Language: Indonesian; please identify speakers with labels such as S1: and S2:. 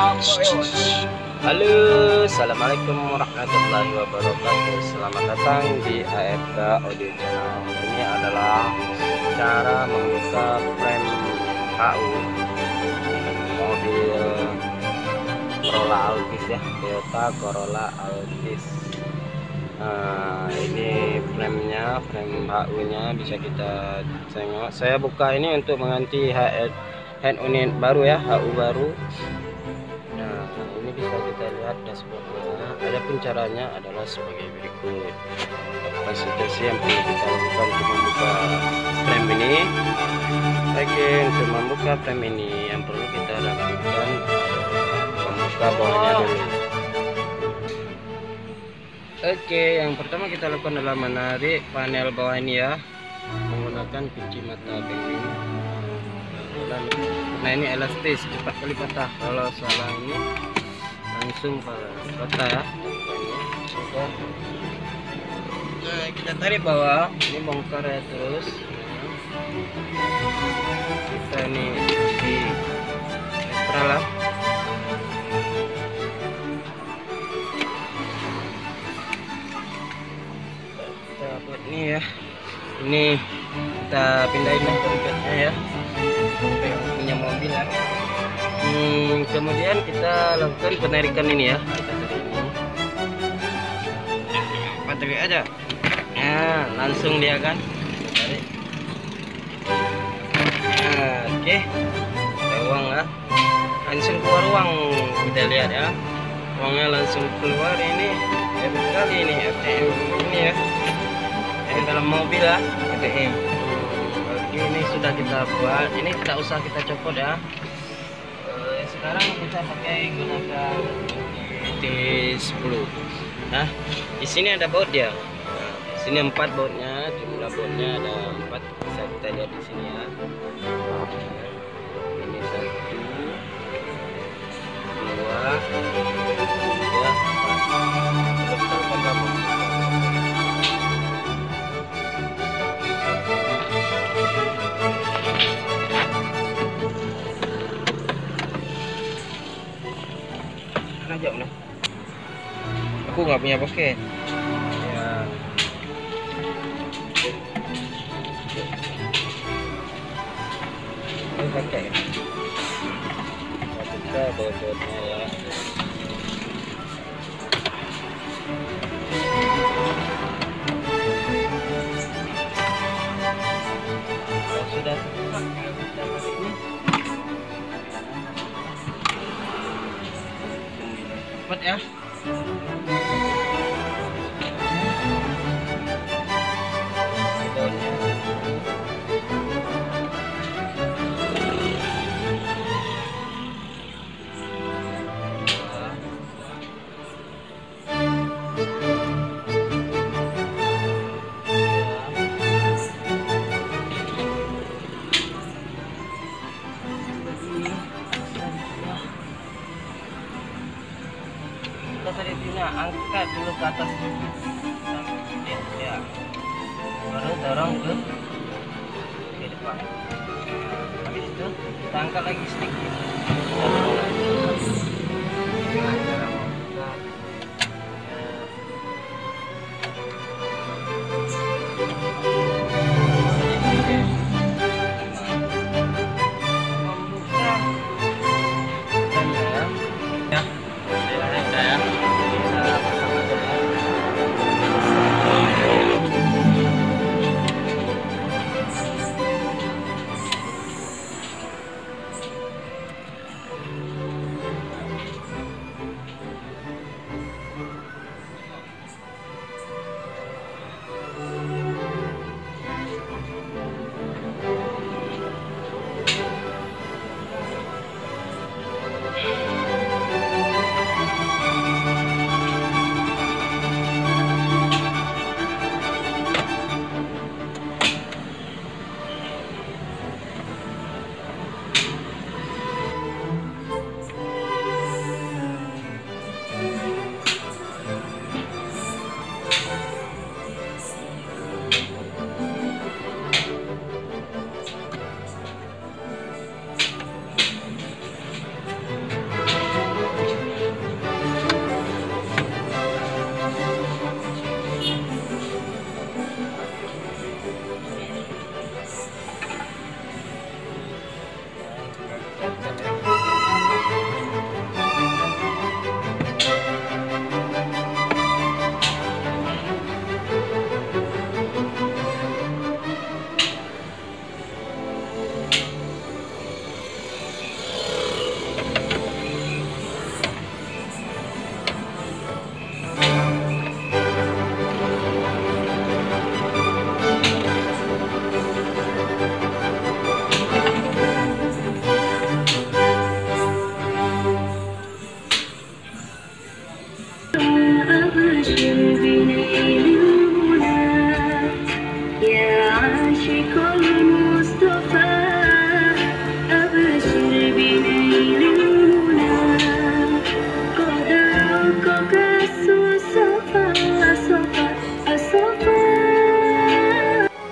S1: Halo, assalamualaikum warahmatullahi wabarakatuh. Selamat datang di AFK Audio Channel. Ini adalah cara membuka frame HU mobil Corolla Altis ya, Toyota Corolla Altis. Nah, ini framenya, frame HU-nya bisa kita tengok. Saya buka ini untuk mengganti head unit baru ya, HU baru. Nah, ini bisa kita lihat dashboardnya. Adapun caranya adalah sebagai berikut. Fasilitas yang perlu kita lakukan untuk membuka frame ini. Oke, untuk membuka frame ini yang perlu kita lakukan membuka bawahnya dulu. Oke, yang pertama kita lakukan adalah menarik panel bawah ini ya, menggunakan kunci mata bending. Nah, ini elastis, cepat kali patah. Kalau salah ini langsung patah ya. Nah, kita tarik bawah, ini bongkar ya terus. Kita ini di netral lah. Kita buat ini ya. Ini kita pindahin lah dompetnya ya. Punya mobil ya. Kemudian kita lakukan penarikan ini ya. Kita tarik ini. Tarik aja. Nah, langsung dia kan. Tarik. Nah, oke. Ada uang ya. Langsung keluar uang. Kita lihat ya. Uangnya langsung keluar ini. Hebat kali ini ATM ini ya. Yang dalam mobil ya. ATM. Ini sudah kita buat, ini tidak usah kita copot ya. Sekarang kita pakai gunakan T10. Nah, di sini ada baut ya. Nah, di sini 4 bautnya, jumlah bautnya ada 4. Bisa kita lihat di sini ya. Ini 1, 2, 3, 4. Aja udah. Aku nggak punya poket. Ya. Ini pakai. Kita baut-bautnya ya. Kalau sudah terbuka, kita pakai ini. Cepat ya. Kita tadi angkat dulu ke atas sedikit ya, baru dorong ke depan. Habis itu kita angkat lagi sedikit.